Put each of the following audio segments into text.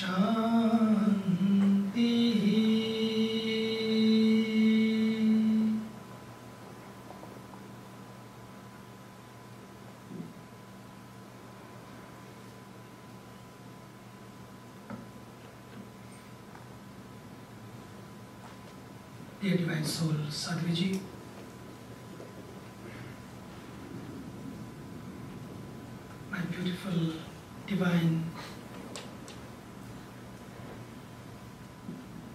Dear Divine Soul, Sadhviji, my beautiful, divine,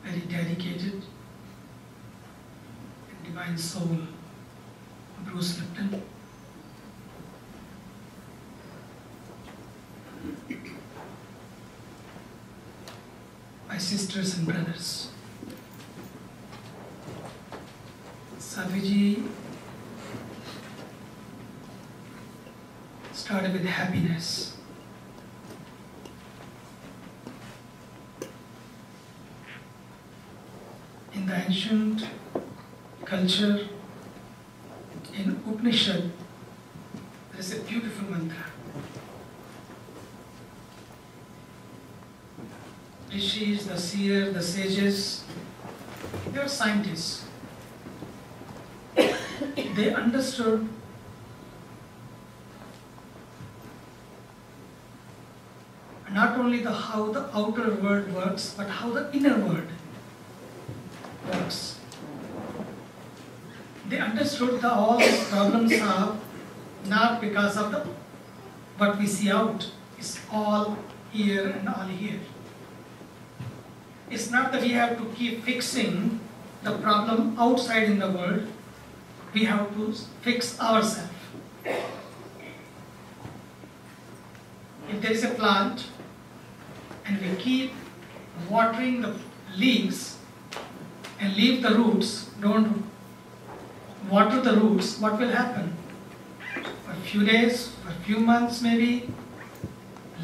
very dedicated and divine soul, Bruce Lipton, my sisters and brothers, Sadhviji started with happiness. In the ancient culture, in Upanishad, there is a beautiful mantra. Rishis, the seers, the sages, they are scientists. They understood not only how the outer world works, but how the inner world works. They understood that all these problems are not because of what we see out. It's all here and all here. It's not that we have to keep fixing the problem outside in the world. We have to fix ourselves. If there is a plant and we keep watering the leaves and leave the roots, don't water the roots, what will happen? For a few days, for a few months maybe,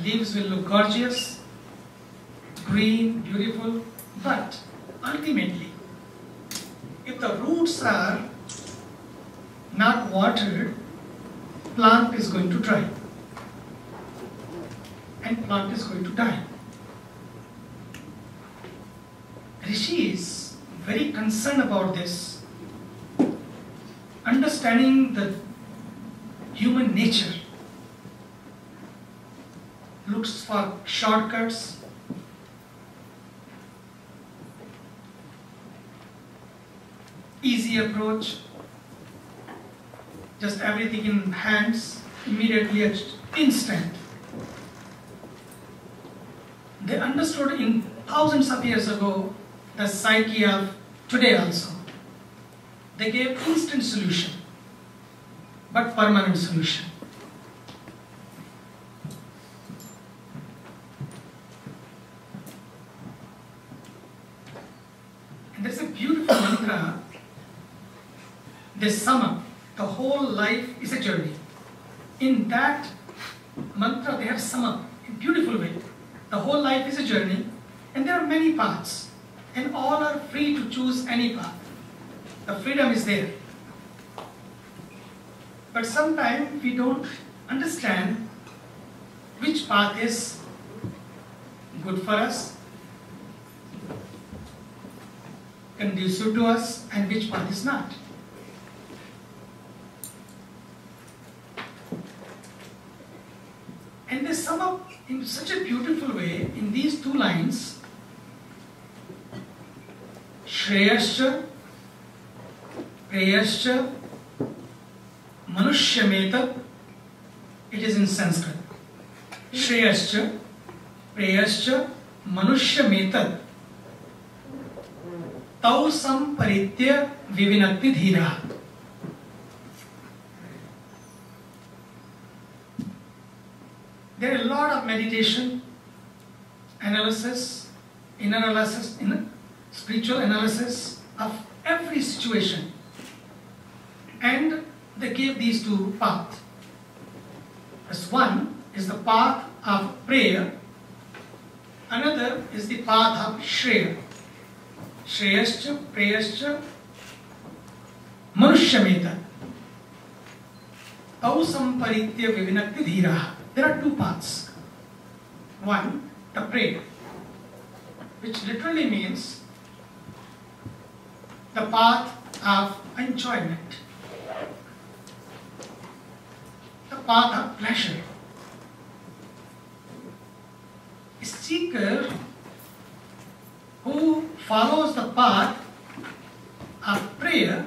leaves will look gorgeous, green, beautiful, but ultimately, if the roots are not watered, plant is going to dry and plant is going to die. Rishi is very concerned about this, understanding the human nature, looks for shortcuts, easy approach, just everything in hands, immediately, instant. They understood in thousands of years ago the psyche of today also. They gave instant solution, but permanent solution. And there's a beautiful mantra. They sum up. The whole life is a journey. In that mantra, they have summed up in a beautiful way. The whole life is a journey, and there are many paths, and all are free to choose any path. The freedom is there. But sometimes we don't understand which path is good for us, conducive to us, and which path is not. And they sum up in such a beautiful way in these two lines, Shreyascha, Preyascha, Manushyametat. It is in Sanskrit. Shreyascha, Preyascha, Manushyametat. Tau samparitya vivinati dhira. There are a lot of meditation, analysis, inner analysis, spiritual analysis of every situation. And they gave these two paths. As one is the path of prayer, another is the path of Shreya. Shreyascha, Preyascha, Manushyametat. Tau samparitya vivinakti dhira. There are two paths. One, the prayer. which literally means the path of enjoyment, the path of pleasure. A seeker who follows the path of prayer,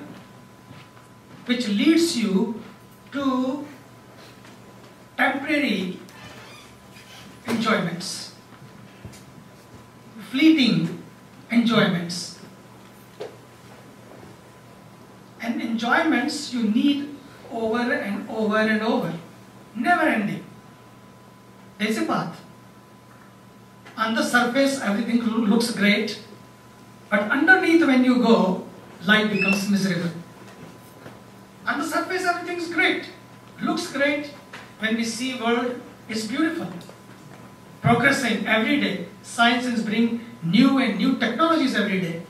which leads you to temporary enjoyments, fleeting enjoyments, and enjoyments you need over and over and over, never ending. There is a path. On the surface everything looks great, but underneath when you go, life becomes miserable. On the surface everything is great, looks great. When we see world, it's beautiful, progressing every day. Science is bringing new and new technologies every day.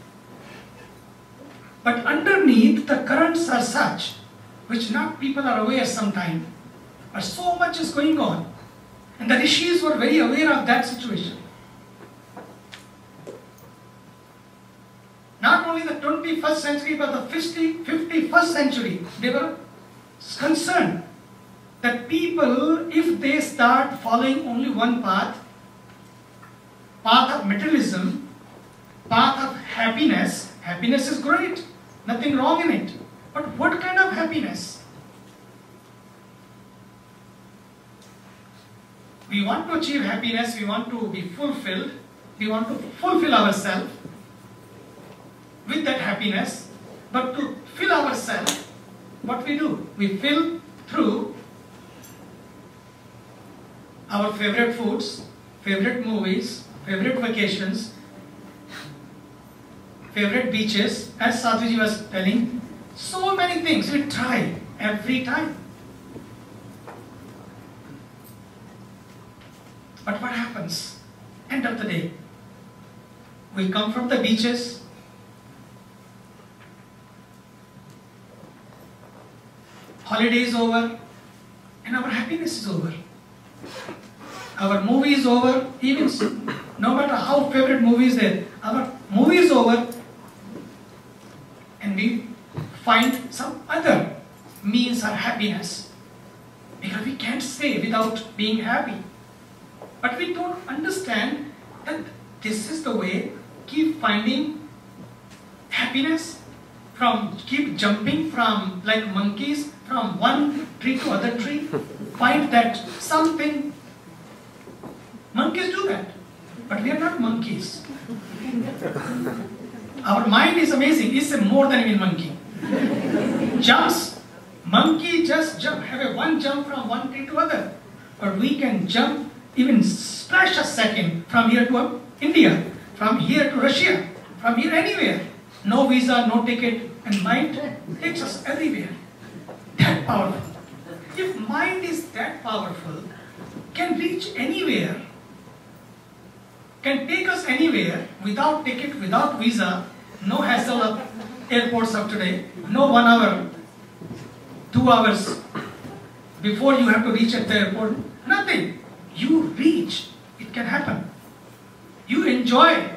But underneath the currents are such, which not people are aware sometimes, but so much is going on. And the rishis were very aware of that situation. Not only the 21st century, but the 51st century, they were concerned that people, if they start following only one path, path of materialism, path of happiness, happiness is great, nothing wrong in it. But what kind of happiness? We want to achieve happiness, we want to be fulfilled, we want to fulfill ourselves with that happiness, but to fill ourselves, what we do? We fill through our favorite foods, favorite movies, favorite vacations, favorite beaches, as Sadhviji was telling, so many things we try every time. But what happens? End of the day, we come from the beaches, holiday is over, and our happiness is over. Our movie is over, even no matter how favorite movie is there, our movie is over, and we find some other means of happiness, because we can't stay without being happy. But we don't understand that this is the way, keep finding happiness, keep jumping from like monkeys from one tree to other tree, find that something. Monkeys do that, but we are not monkeys. Our mind is amazing, it's more than even monkey. Jumps, monkey just jump, have one jump from one tree to other, but we can jump, even splash a second from here to India, from here to Russia, from here anywhere. No visa, no ticket, and mind takes us everywhere. That powerful. If mind is that powerful, can reach anywhere, can take us anywhere without ticket, without visa, no hassle of airports of today, no 1 hour, 2 hours before you have to reach at the airport, nothing. You reach, it can happen. You enjoy,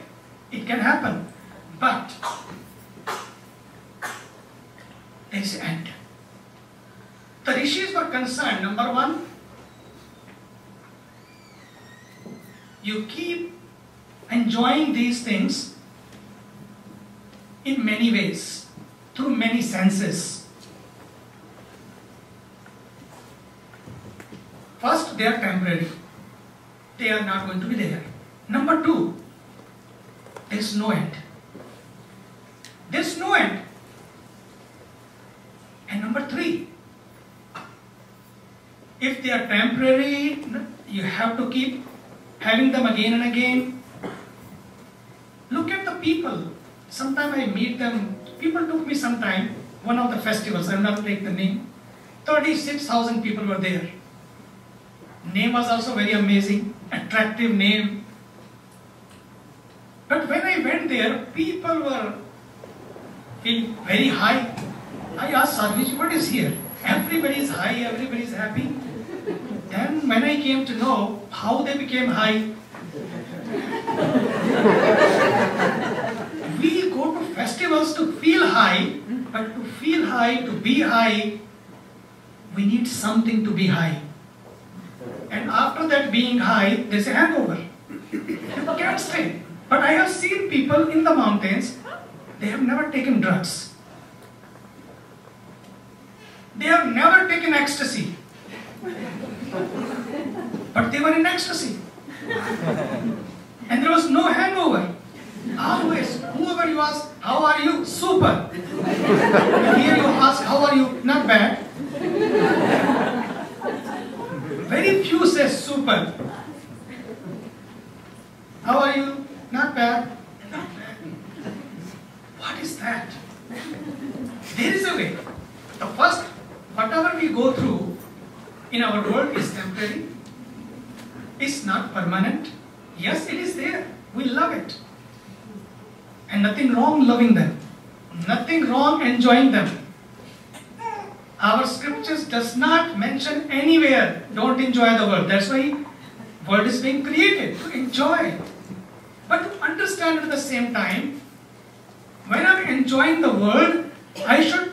it can happen. But there is an end. The rishis were concerned, number one, you keep enjoying these things in many ways, through many senses. First, they are temporary. They are not going to be there. Number two, there is no end. There is no end. And number three, if they are temporary, you have to keep having them again and again. Look at the people. Sometimes I meet them. People took me sometime, one of the festivals, I will not take the name. 36,000 people were there. Name was also very amazing, attractive name. But when I went there, people were feeling very high. I asked Sadhviji, what is here? Everybody is high, everybody is happy. Then when I came to know how they became high, was to feel high, but to feel high, to be high, we need something to be high. And after that being high, there's a hangover. People can't stay. But I have seen people in the mountains, they have never taken drugs. They have never taken ecstasy. But they were in ecstasy. And there was no hangover. Always, whoever you ask, how are you? Super. Here you ask, how are you? Not bad. Very few say super. How are you? Not bad. Not bad. What is that? There is a way. The first, whatever we go through in our world is temporary. It's not permanent. Yes, it is there. We love it. And nothing wrong loving them. Nothing wrong enjoying them. Our scriptures does not mention anywhere, don't enjoy the world. That's why world is being created, to enjoy. But to understand at the same time, when I'm enjoying the world, I should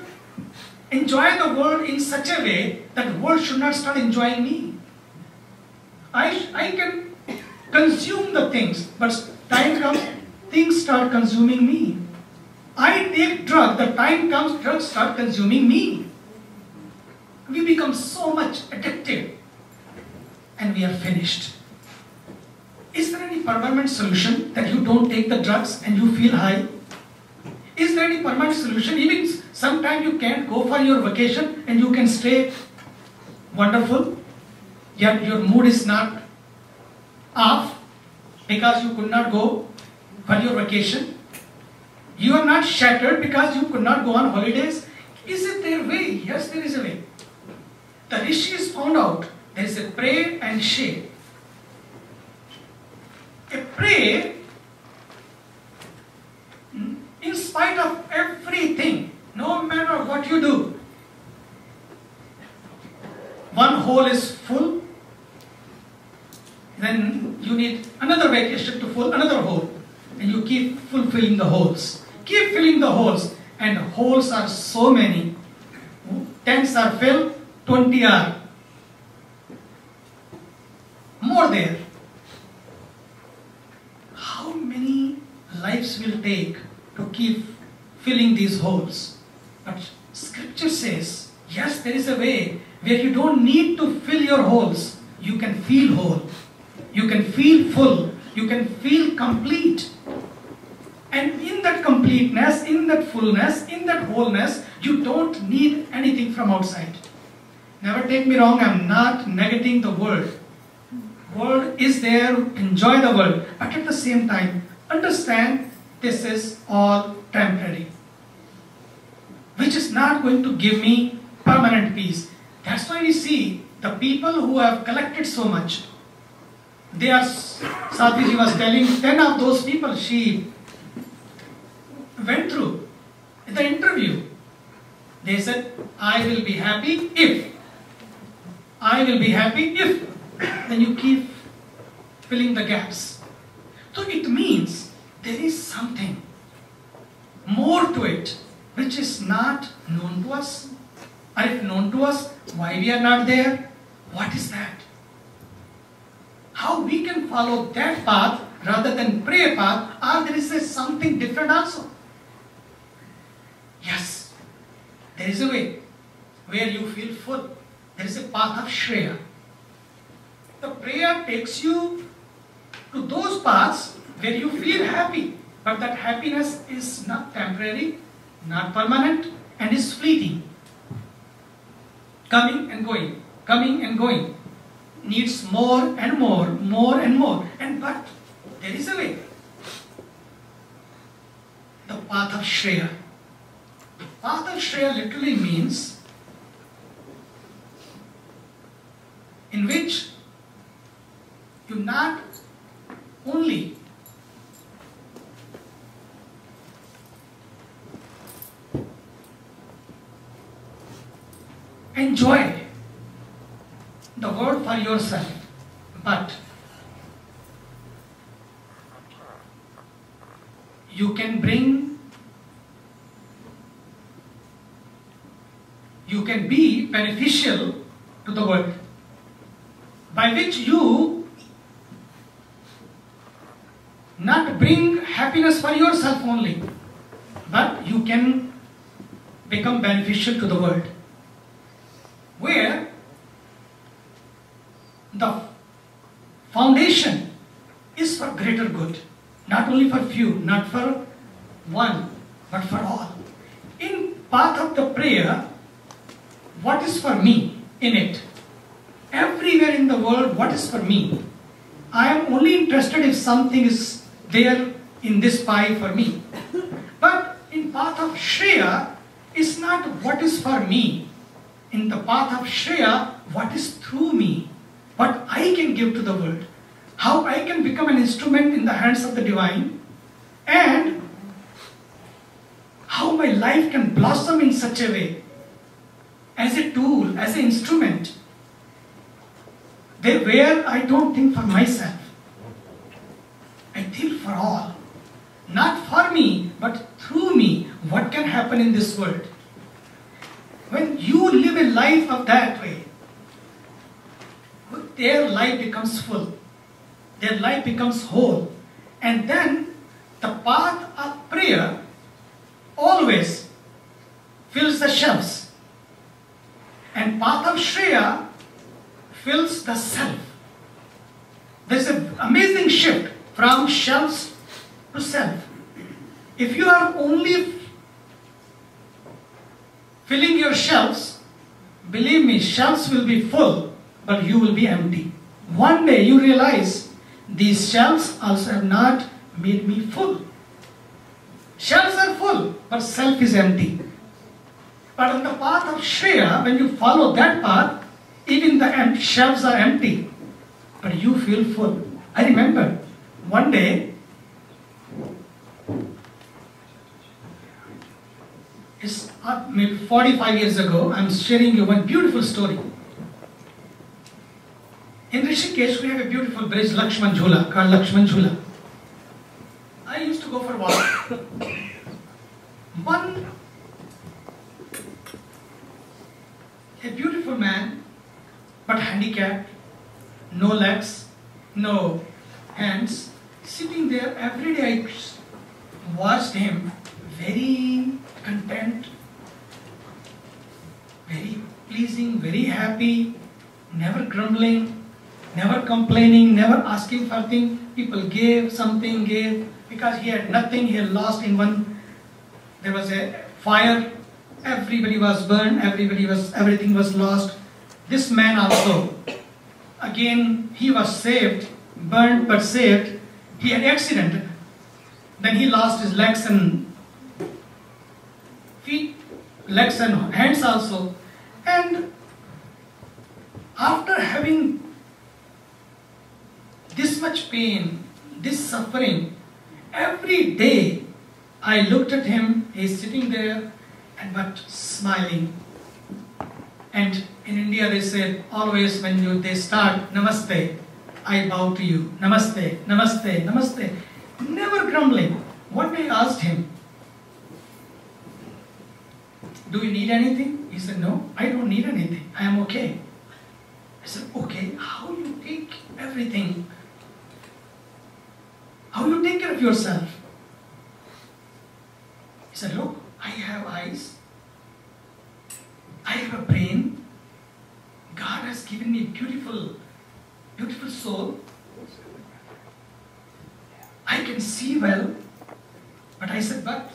enjoy the world in such a way that the world should not start enjoying me. I can consume the things, but time comes, things start consuming me. I take drug, the time comes, drugs start consuming me. We become so much addicted and we are finished. Is there any permanent solution that you don't take the drugs and you feel high? Is there any permanent solution? Even sometimes you can't go for your vacation and you can stay wonderful, yet your mood is not off because you could not go for your vacation. You are not shattered because you could not go on holidays. Is it their way? Yes, there is a way. The rishis found out there is a pray and shade. A pray, in spite of everything, no matter what you do, one hole is full, then you need another vacation to fill another hole, and you keep fulfilling the holes. Keep filling the holes, and holes are so many. Tanks are filled, 20 are more there. How many lives will take to keep filling these holes? But scripture says, yes, there is a way where you don't need to fill your holes. You can feel whole. You can feel full. You can feel complete. And in that completeness, in that fullness, in that wholeness, you don't need anything from outside. Never take me wrong, I'm not negating the world. World is there, enjoy the world. But at the same time, understand this is all temporary. Which is not going to give me permanent peace. That's why we see the people who have collected so much. They are, Sadhviji was telling, 10 of those people she went through the interview. They said, I will be happy if. I will be happy if. Then you keep filling the gaps. So it means there is something more to it which is not known to us. Or if known to us, why we are not there? What is that? How we can follow that path rather than pray path, or there is something different also? Yes, there is a way where you feel full. There is a path of Shreya. The prayer takes you to those paths where you feel happy, but that happiness is not temporary, not permanent, and is fleeting. Coming and going, coming and going. Needs more and more, more and more. But there is a way. The path of Shreya. The path of Shreya literally means in which you not only enjoy the world for yourself, but you can bring can be beneficial to the world, by which you not bring happiness for yourself only, but you can become beneficial to the world, where the foundation is for greater good, not only for few, not for one, but for all. In path of the prayer, what is for me in it? Everywhere in the world, what is for me? I am only interested if something is there in this pie for me. But in path of Shreya, it's not what is for me. In the path of Shreya, what is through me? What I can give to the world. How I can become an instrument in the hands of the divine, and how my life can blossom in such a way, as a tool, as an instrument, where I don't think for myself. I think for all. Not for me, but through me, what can happen in this world. When you live a life of that way, their life becomes full. Their life becomes whole. And then the path of prayer always fills the shelves. And path of Shreya fills the self. There's an amazing shift from shelves to self. If you are only filling your shelves, believe me, shelves will be full, but you will be empty. One day you realize these shelves also have not made me full. Shelves are full, but self is empty. But on the path of Shreya, when you follow that path, even the shelves are empty, but you feel full. I remember one day, it's maybe 45 years ago, I'm sharing you one beautiful story. In Rishikesh, we have a beautiful bridge, Lakshman Jhula, called Lakshman Jhula. I used to go for a walk. A beautiful man, but handicapped, no legs, no hands, sitting there every day. I watched him, very content, very pleasing, very happy, never grumbling, never complaining, never asking for things. People gave something, because he had nothing, he had lost in one. There was a fire, everybody was burned, everything was lost. This man also, again, he was saved, burned but saved. He had accident. Then he lost his legs and feet, legs and hands also. And after having this much pain, this suffering, every day I looked at him, he's sitting there but smiling. And in India they say, always when they start, Namaste, I bow to you. Namaste, Namaste, Namaste. Never grumbling. One day I asked him, do you need anything? He said, no, I don't need anything. I am okay. I said, okay, how you take everything? How you take care of yourself? He said, look, I have eyes. I have a brain. God has given me beautiful, beautiful soul. I can see well. But I said, but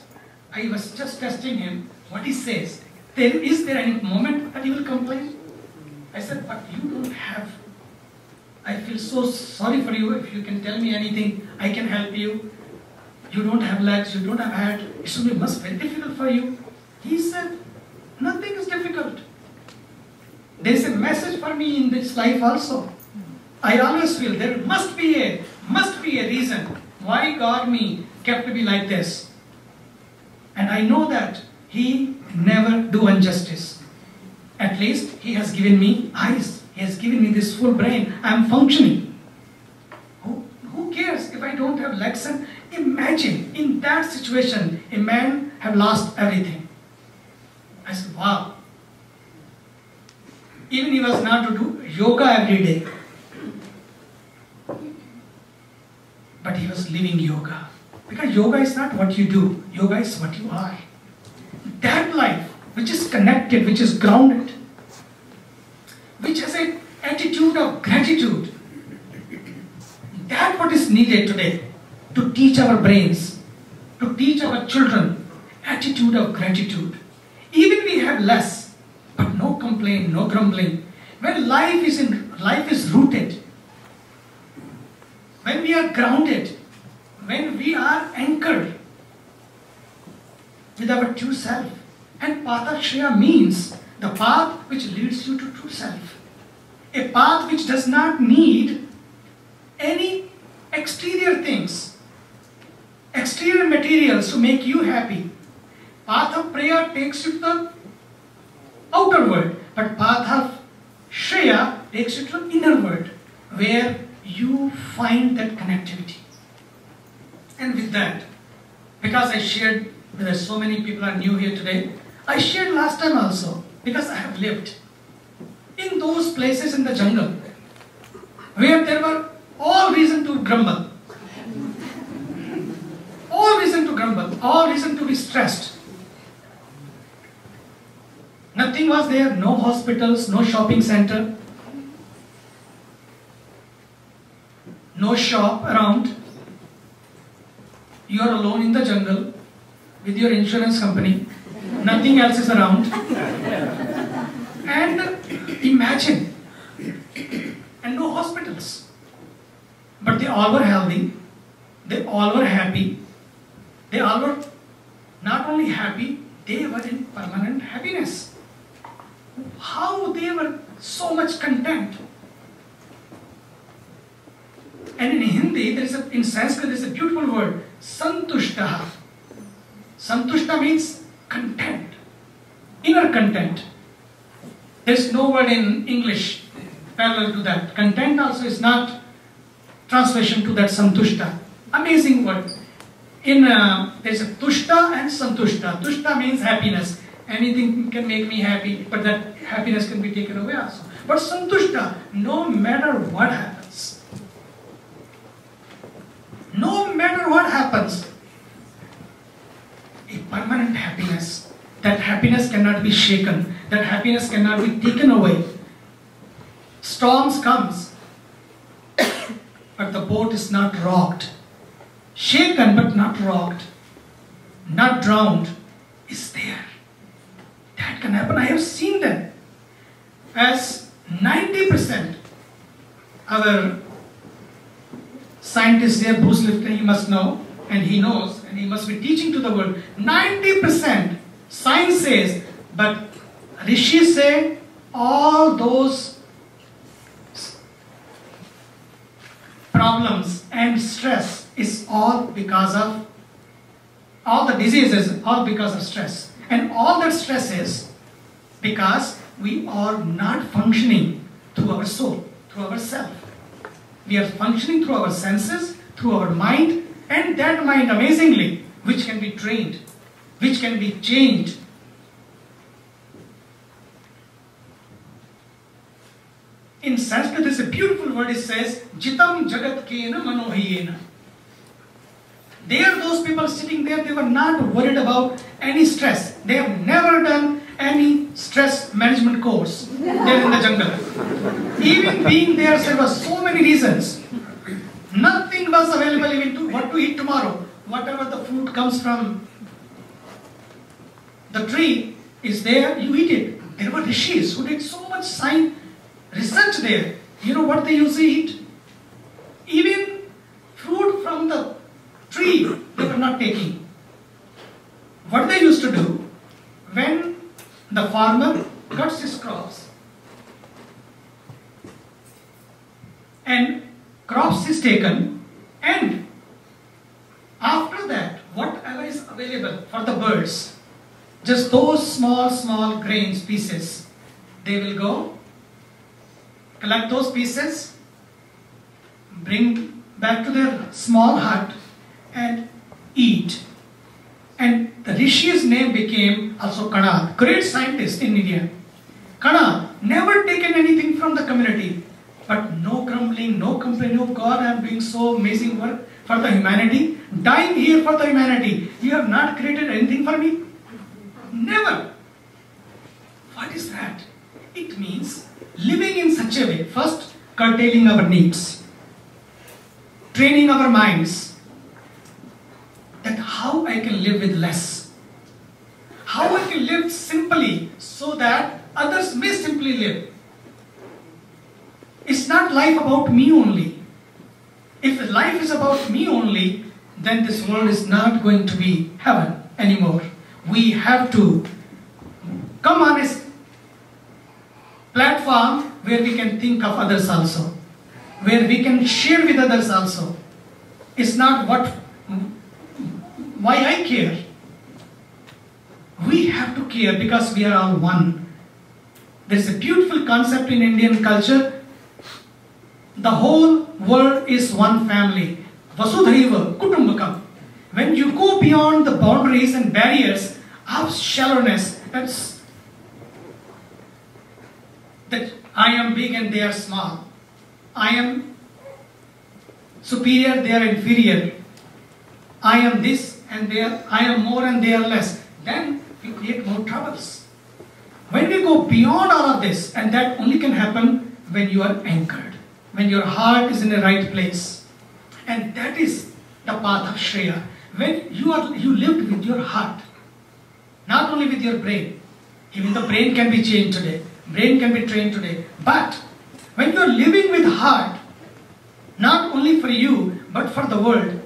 I was just testing him. What he says, is there any moment that he will complain? I said, but you don't have. I feel so sorry for you. If you can tell me anything, I can help you. You don't have legs, you don't have head. It should be must very difficult for you. He said, nothing is difficult. There is a message for me in this life also. I always feel there must be a reason why God kept me like this. And I know that He never do injustice. At least He has given me eyes. He has given me this full brain. I am functioning. Who cares if I don't have legs? And imagine in that situation, a man have lost everything. I said, wow. Even he was not to do yoga every day. But he was living yoga. Because yoga is not what you do, yoga is what you are. That life, which is connected, which is grounded, which has an attitude of gratitude, that's what is needed today to teach our brains, to teach our children, attitude of gratitude. Even we have less, but no complaint, no grumbling. When life is rooted, when we are grounded, when we are anchored with our true self. And Pathakshaya means the path which leads you to true self. A path which does not need any exterior things, exterior materials to make you happy. Path of prayer takes you to the outer world, but path of Shreya takes you to the inner world, where you find that connectivity. And with that, because I shared, there so many people are new here today, I shared last time also, because I have lived in those places in the jungle, where there were all reason to grumble, all reason to grumble, all reason to be stressed. Nothing was there, no hospitals, no shopping center, no shop around. You are alone in the jungle with your insurance company, nothing else is around. And imagine, and no hospitals. But they all were healthy, they all were happy, they all were not only happy, they were in permanent happiness. How they were so much content. And in Hindi, in Sanskrit, there is a beautiful word, santushtaha. Santushta means content, inner content. There is no word in English parallel to that. Content also is not translation to that santushta. Amazing word. There is a tushta and santushta. Tushta means happiness. Anything can make me happy, but that happiness can be taken away also. But santushta, no matter what happens, no matter what happens, a permanent happiness. That happiness cannot be shaken. That happiness cannot be taken away. Storms comes, but the boat is not rocked. Shaken but not rocked. Not drowned. Is there. That can happen. I have seen that. As 90%, our scientist there, Bruce Lipton, he must know, and he knows, and he must be teaching to the world. 90% science says, but Rishis say all those problems and stress is all because of, all the diseases, all because of stress. And all that stress is because we are not functioning through our soul, through our self. We are functioning through our senses, through our mind, and that mind, amazingly, which can be trained, which can be changed. In Sanskrit, there is a beautiful word, it says, Jitam Jagat Kena Manohiyena. There, those people sitting there, they were not worried about any stress. They have never done any stress management course there in the jungle. Even being there were so many reasons. Nothing was available even to what to eat tomorrow. Whatever the food comes from the tree is there, you eat it. There were rishis who did so much science research there. You know what they used to eat? Even fruit from the tree they were not taking. What they used to do, when the farmer cuts his crops and crops is taken, and after that whatever is available for the birds, just those small grains pieces, they will go collect those pieces, bring back to their small hut and eat. And the Rishi's name became also Kanad, great scientist in India. Kanad, never taken anything from the community, but no grumbling, no complaining. Oh God, I am doing so amazing work for the humanity, dying here for the humanity. You have not created anything for me? Never. What is that? It means living in such a way, first curtailing our needs, training our minds, that how I can live with less, how I can live simply so that others may simply live. It's not life about me only. If life is about me only, then this world is not going to be heaven anymore. We have to come on a platform where we can think of others also, where we can share with others also. It's not why I care. We have to care because we are all one. There's a beautiful concept in Indian culture. The whole world is one family. Vasudhaiva Kutumbakam. When you go beyond the boundaries and barriers of shallowness, that I am big and they are small. I am superior, they are inferior. I am this and I am more and they are less. Then we create more troubles. When we go beyond all of this, and that only can happen when you are anchored, when your heart is in the right place. And that is the path of Shreya. When you lived with your heart, not only with your brain. Even the brain can be changed today. Brain can be trained today. But when you are living with heart, not only for you, but for the world,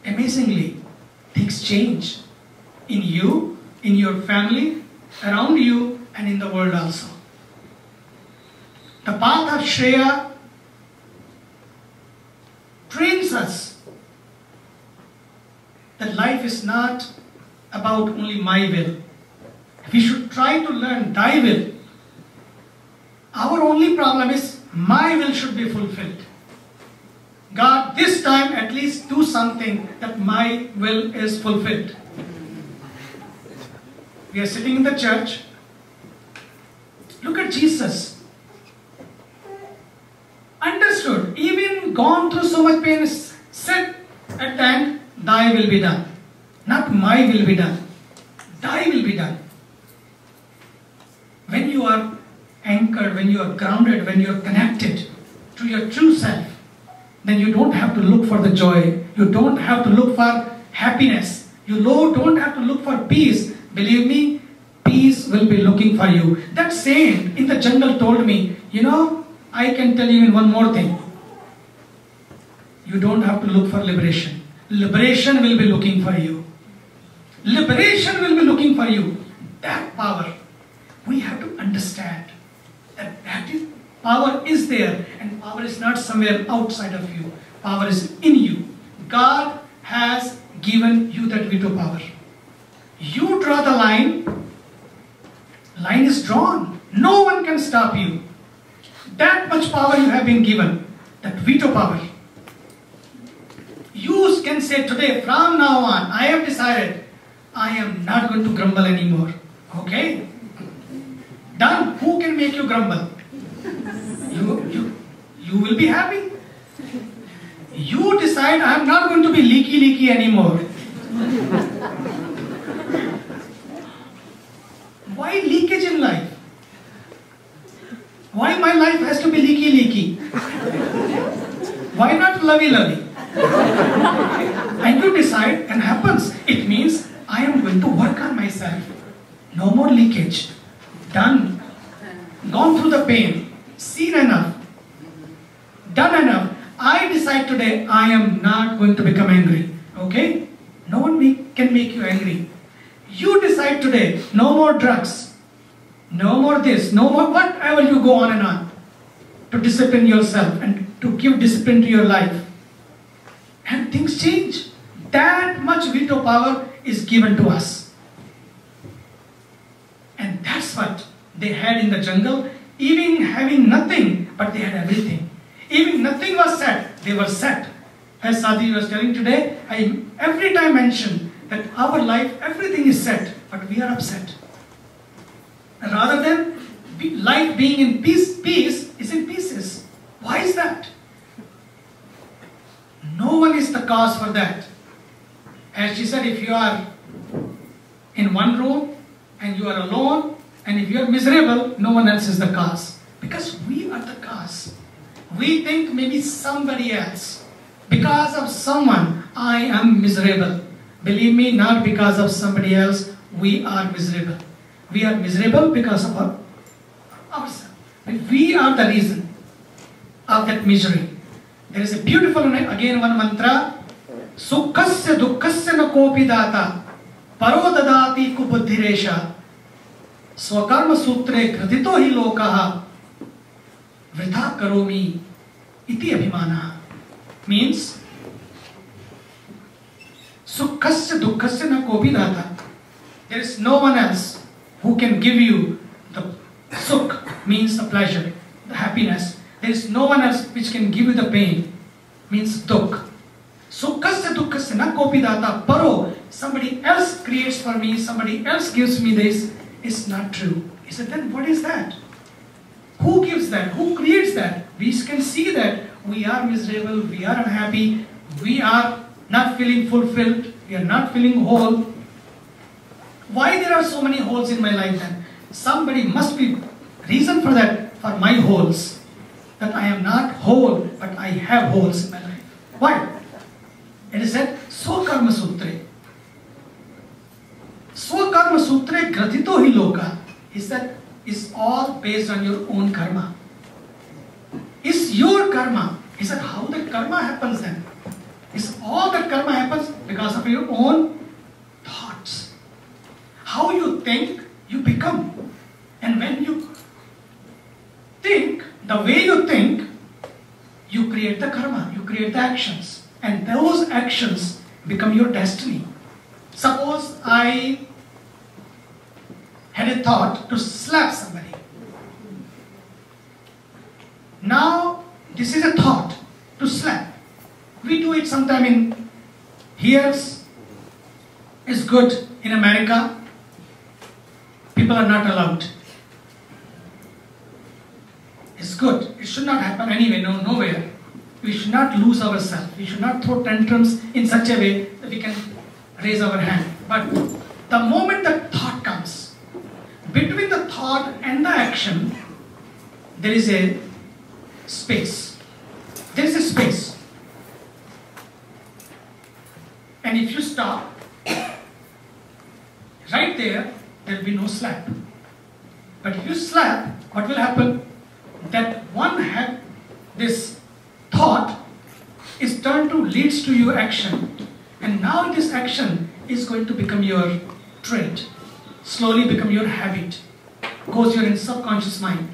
amazingly, things change. In you, in your family, around you, and in the world also. The path of Shreya trains us that life is not about only my will. We should try to learn thy will. Our only problem is my will should be fulfilled. God, this time at least do something that my will is fulfilled. We are sitting in the church. Look at Jesus. Understood, even gone through so much pain, said at the end, thy will be done. Not my will be done. Thy will be done. When you are anchored, when you are grounded, when you are connected to your true self, then you don't have to look for the joy. You don't have to look for happiness. You don't have to look for peace. Believe me, peace will be looking for you. That saint in the jungle told me, I can tell you in one more thing. You don't have to look for liberation. Liberation will be looking for you. Liberation will be looking for you. That power, we have to understand that power is there, and power is not somewhere outside of you. Power is in you. God has given you that veto power. You draw the line. Line is drawn. No one can stop you. That much power you have been given. That veto power. You can say today, from now on, I have decided I am not going to grumble anymore. Okay? Done. Who can make you grumble? You will be happy. You decide I am not going to be leaky anymore. Why leakage in life? Why my life has to be leaky? Why not lovey? And you decide and happens. It means I am going to work on myself. No more leakage. Done. Gone through the pain. Seen enough. Done enough. I decide today I am not going to become angry. Okay? No one can make you angry. You decide today, no more drugs, no more this, no more whatever you go on and on to discipline yourself and to give discipline to your life. And things change. That much veto power is given to us. And that's what they had in the jungle, even having nothing, but they had everything. Even nothing was set, they were set. As Sadhi was telling today, I every time mention that our life, everything is set, but we are upset. Rather than life being in peace is in pieces. Why is that? No one is the cause for that. As she said, if you are in one room and you are alone, and if you are miserable, no one else is the cause. Because we are the cause. We think maybe somebody else. Because of someone, I am miserable. Believe me, not because of somebody else, we are miserable. We are miserable because of ourselves. We are the reason of that misery. There is a beautiful, again one mantra, Sukhasya dukkasya na kopi data, paro dadati kubuddhiresha, swakarma sutre kratito hi lokaha, vritha karomi iti abhimana. Means, Sukhasya dukkasya na kopi data. There is no one else who can give you the sukh, means the pleasure, the happiness. There is no one else which can give you the pain, means dukh. Sukhasya dukkasya na kopi data, paro, somebody else creates for me, somebody else gives me this, is not true. He said, then what is that? Who gives that? Who creates that? We can see that we are miserable, we are unhappy, we are not feeling fulfilled, we are not feeling whole. Why there are so many holes in my life then? Somebody must be reason for that, for my holes. That I am not whole, but I have holes in my life. Why? It is said, Swakarma Sutre. Swakarma Sutre Gratito hi loka. Is that is all based on your own karma. Is your karma. He said, how that karma happens then? Is all that karma happens because of your own thoughts. How you think, you become. And when you think, the way you think, you create the karma, you create the actions. And those actions become your destiny. Suppose I had a thought to slap somebody. Now, this is a thought to slap. We do it sometime in here. It's good. In America, people are not allowed. It's good. It should not happen anyway, nowhere. We should not lose ourselves. We should not throw tantrums in such a way that we can raise our hand. But the moment the thought comes, between the thought and the action, there is a space. There is a space. And if you stop, right there, there will be no slap. But if you slap, what will happen? That one had this thought is turned to leads to your action, and now this action is going to become your trait, slowly become your habit, goes your in subconscious mind.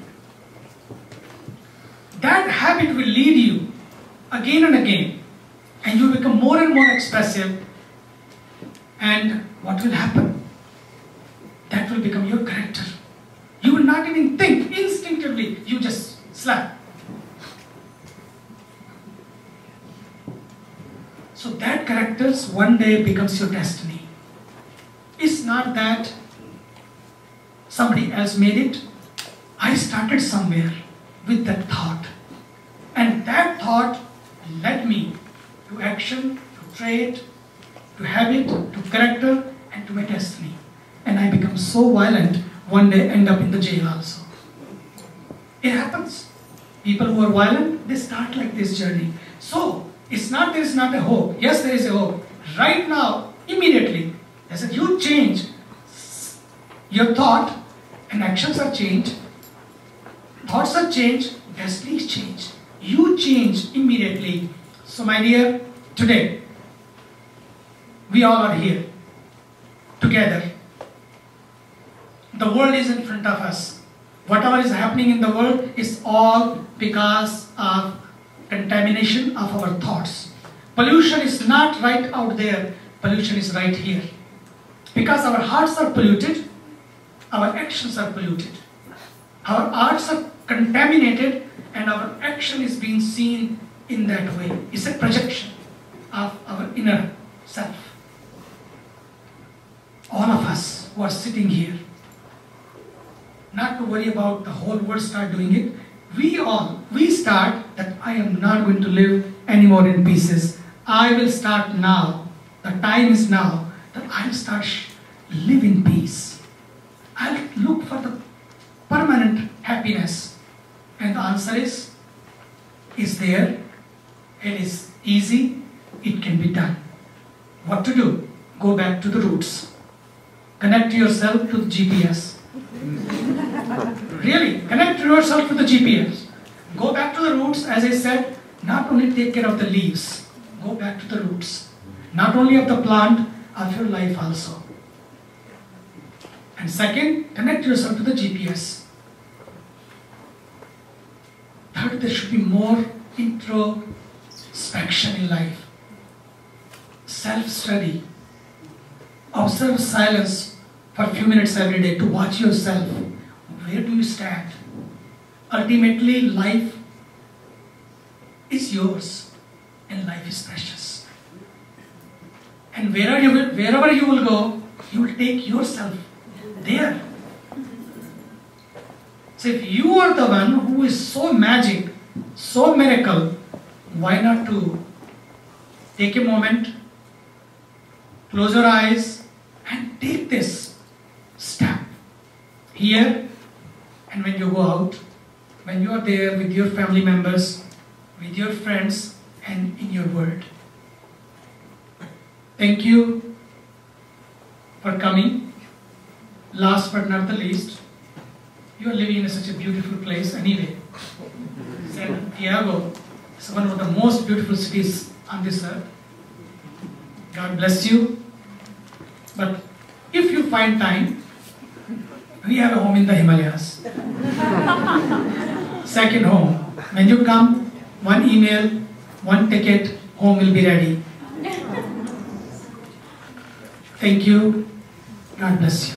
That habit will lead you again and again, and you become more and more expressive. And what will happen? That will become your character. You will not even think, instinctively, you just slap. So that character one day becomes your destiny. It's not that somebody else made it. I started somewhere with that thought. And that thought led me to action, to trait, to habit, to character, and to my destiny. And I become so violent, one day end up in the jail also. It happens. People who are violent, they start like this journey. So, it's not there is not a hope. Yes, there is a hope. Right now, immediately, there's a huge change. Your thought and actions are changed. Thoughts are changed, destiny is changed. You change immediately. So my dear, today, we all are here, together. The world is in front of us. Whatever is happening in the world is all because of contamination of our thoughts. Pollution is not right out there, pollution is right here. Because our hearts are polluted, our actions are polluted. Our arts are contaminated and our action is being seen in that way. It's a projection of our inner self. All of us who are sitting here, not to worry about the whole world start doing it. We start that I am not going to live anymore in pieces. I will start now. The time is now that I'll start live in peace. I'll look for the permanent happiness. And the answer is there. It is easy. It can be done. What to do? Go back to the roots. Connect yourself to the GPS. Really, connect yourself to the GPS. Go back to the roots, as I said, not only take care of the leaves, go back to the roots. Not only of the plant, of your life also. And second, connect yourself to the GPS. Third, there should be more introspection in life. Self-study. Observe silence for a few minutes every day to watch yourself. Where do you stand? Ultimately, life is yours and life is precious. And wherever you will go, you will take yourself there. So if you are the one who is so magic, so miracle, why not to take a moment, close your eyes and take this step here, and when you go out, when you are there with your family members, with your friends, and in your world. Thank you for coming. Last but not the least, you are living in such a beautiful place anyway. Santiago is one of the most beautiful cities on this earth. God bless you. But if you find time, we have a home in the Himalayas. Second home. When you come, one email, one ticket, home will be ready. Thank you. God bless you.